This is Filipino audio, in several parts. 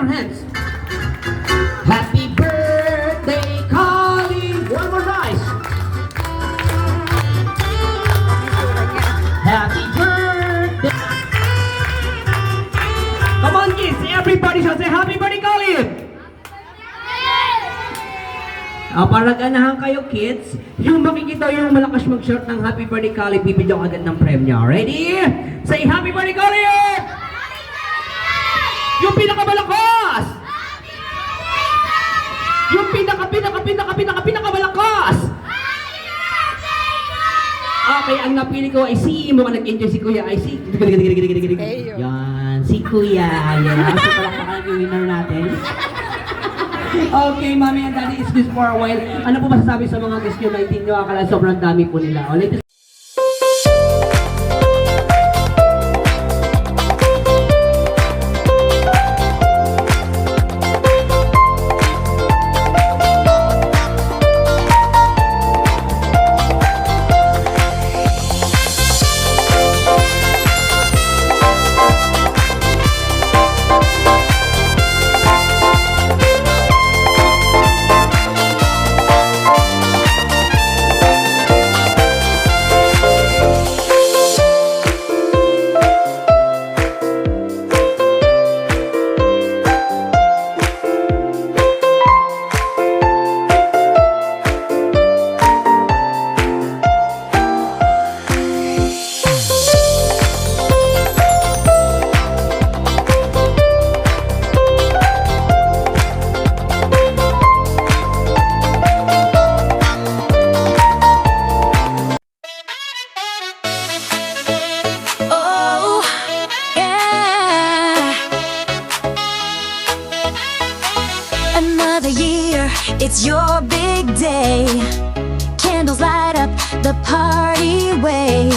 your hands. Happy birthday, Colin. One more nice. Happy birthday. Come on, kids. Everybody shall say happy birthday, Colin. Para ganahan kayo, kids, yung makikita yung malakas mag-short ng happy birthday, Colin, bibigyan ko agad ng premyo. Ready? Say happy birthday, Colin! Yung pinakamalakas! Yung pinakamalakas! Okay, ang napili ko ay si, mukhang nag-enjoy si Kuya, ay si, yan, si Kuya, yan, so palakpakan yung winner natin. Okay, Mommy and Daddy, excuse for a while. Ano po masasabi sa mga guest nyo na hindi nyo akala sobrang dami po nila? O, let's another year, it's your big day. Candles light up the party way.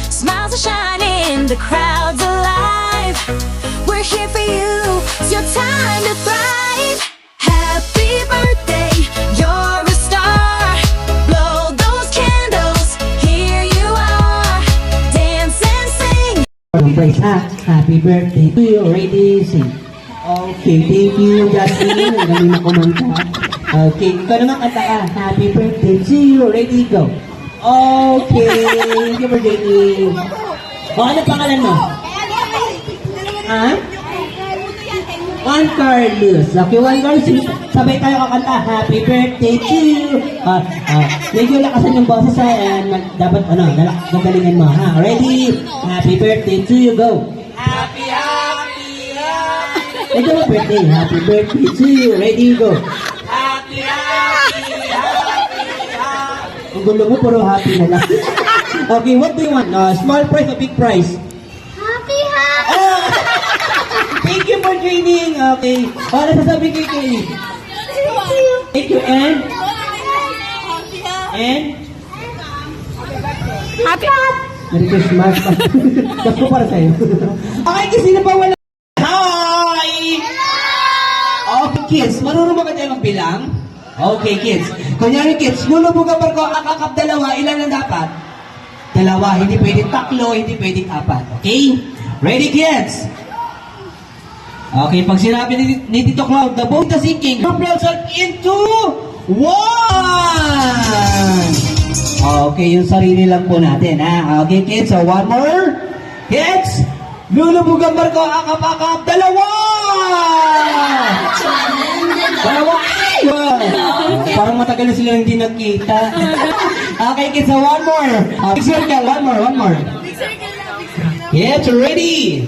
Smiles are shining, the crowd's alive. We're here for you, it's your time to thrive. Happy birthday, you're a star. Blow those candles, here you are. Dance and sing. praise happy birthday to you. Ready, sing. Okay, thank you, Justin. Ang galing na kumanta. Okay, ikaw naman kanta ka. Happy birthday to you. Ready, go. Okay, thank you for joining. Ano pangalan mo? Ha? Juan Carlos. Okay, Juan Carlos. Sabay tayo kakanta. Happy birthday to you. Medyo lakasan yung boses ha. Dapat, gagalingan mo. Ha? Ready? Happy birthday to you. Go. Ito mo birthday. Happy birthday to you. Ready, go. Happy. Ang gulo mo, puro happy na lang. Okay, what do you want? Small prize or big prize? Happy. Oh! Thank you for joining. Okay. Ano sasabi kay Kelly? Thank you. And? Happy. Merry Christmas. Tapos ko para sa'yo. Okay, kasi na ba wala? Hi! Okay, kids. Marunong ba kayo magbilang? Okay, kids. Kunyari, kids, lulubog ang barko, akakap dalawa, ilan ang dapat? Dalawa, hindi pwedeng tatlo, hindi pwedeng apat. Okay? Ready, kids? Okay, pag sinabi ni Tito Cloud, the boat is sinking, group yourself into one! Okay, yung sarili lang po natin, ha? Okay, kids, so one more. Kids, lulubog ang barko, akap-akap, dalawa! Dalawa! Parang matagal na sila hindi nagkita. Okay, kids, so one more. Big circle, one more. Yes, ready?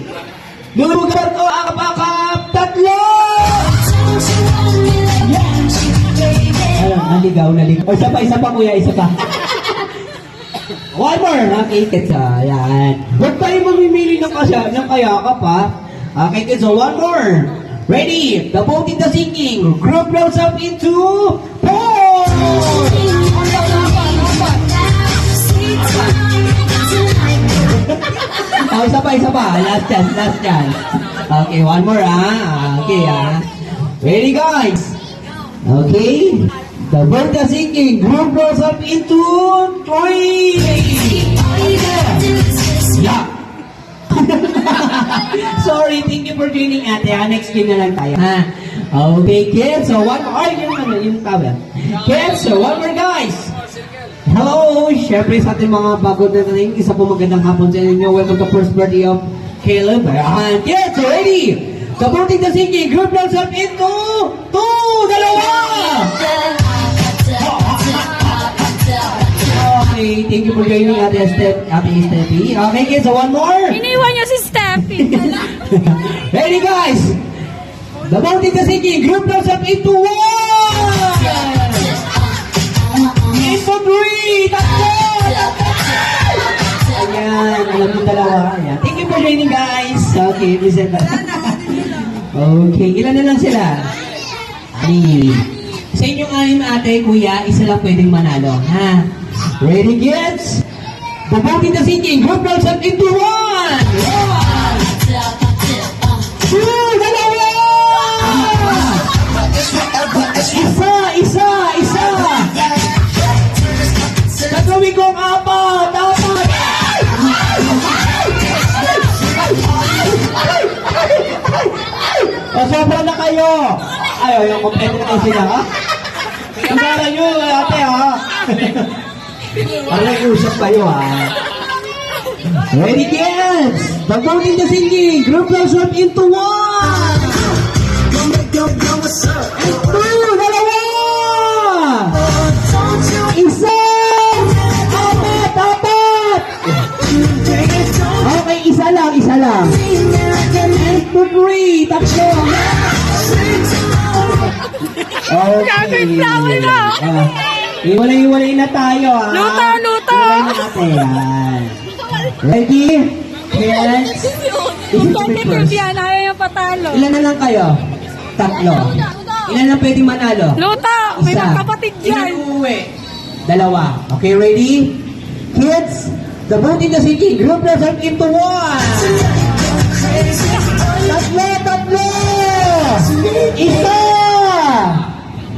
Lulubog ang barko, akap-akap, tatlo! Naligaw. O, isa pa, kuya, isa pa. One more. Okay, kids, ayan. Huwag tayo mamimili ng kayakap, ha? Okay, kids, so one more. Ready? The boat is sinking. Group yourself into four! Oh, isa pa. Last chance. Okay, one more, ha? Okay, ha? Ready, guys? Okay. The boat is sinking. Group yourself into three! Yeah. Sorry, thank you for joining ate. Next game na lang tayo. Ha? Okay, kids. So, one more. Ay, yung tawag. Kids, so one more guys. Hello! Siyempre sa ating mga bago na natin, isa po magandang hapon sa inyo. Welcome to first birthday of Caleb. And kids, ready? Supporting the singing, group yourself into 2, dalawa! Okay, thank you for joining Ate Steffi. Okay kids, so one more. Iniwan niyo si Steffi. Ready guys? Supporting the singing, group yourself into 1! Into 3! Tatlo! Ayan, alam mo dalawa. Ayan. Thank you for joining guys. Okay, listen. Okay, ilan na lang sila? Ay, sa inyong anim ate, kuya, isa lang pwedeng manalo. Ha? Ready kids? Bubukin na singing, group yourself into 1! 2! Dalawa! Isa! Gagawin kong apat! Sobra na kayo! Ay, yung kompleto na kayo sila, ha? Kagala nyo, ate, ha? Parang usap kayo, ha? Ready, kids? Bagutin the singing! Group yourself into 1! Into! Dalawa! Isa! Apat! Okay, isa lang. Into 3! Tatlo! Okay. Flower na. Iwalay na tayo, ha? Luto. Iwalay natin, yan. Ready? Kids? Luto kay Vivian, ayaw yung patalo. Ilan na lang kayo? Tatlo. Ilan na pwedeng manalo? Luto, may Isa. magkapatid Ilan dyan. uuwi? Dalawa. Okay, ready? Kids, the voting the singing group yourself into 1. Tatlo! Isa!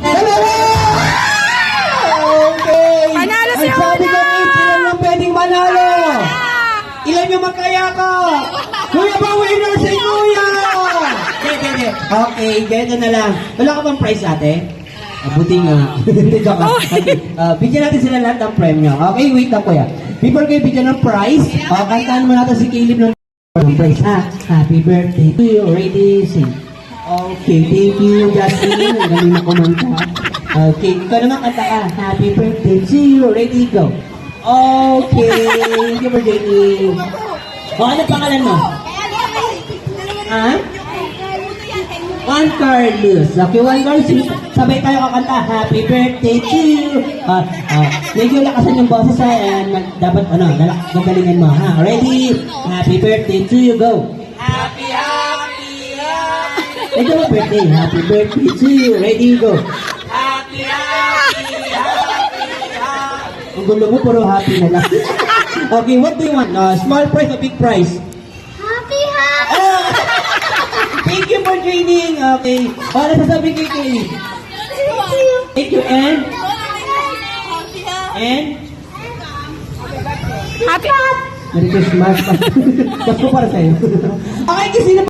Dalawa! Okay! Panalo si Ang sabi ko, Una! ilan lang pwedeng manalo? Ilan yung magkayakap? Kuya ba winner si Kuya? Hindi. Okay, ganito na lang. Wala ka bang prize ate? Buti nga. Hindi joke lang. Okay. Bigyan natin sila lahat ng premyo. Okay, wait lang kuya. Before kayo bigyan ng prize, kantaan mo natin si Caleb ng prize ha. Happy birthday to you. Ready, sing. Okay, thank you, Justin. Ang galing na kumanta. Okay, ikaw naman kanta ka. Happy birthday to you. Ready, go. Okay, thank you for joining. Ano pangalan mo? Ha? Juan Carlos. Okay, Juan Carlos. Sabay tayo kakanta. Happy birthday to you. Medyo lakasan yung boses ha. Dapat, gagalingan mo ha. Ready? Happy birthday to you. Go. Happy. Ito mo birthday. Happy birthday to you. Ready? Go. Happy. Ang gulo mo, puro happy na lang. Okay, what do you want? Small prize or big prize? Happy. Thank you for joining. Okay. Ano sasabi kay Kelly? Thank you, and? Happy. Merry Christmas. Pasko para sa'yo. Okay, kasi na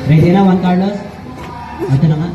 Ready na, Juan Carlos? Ito na nga.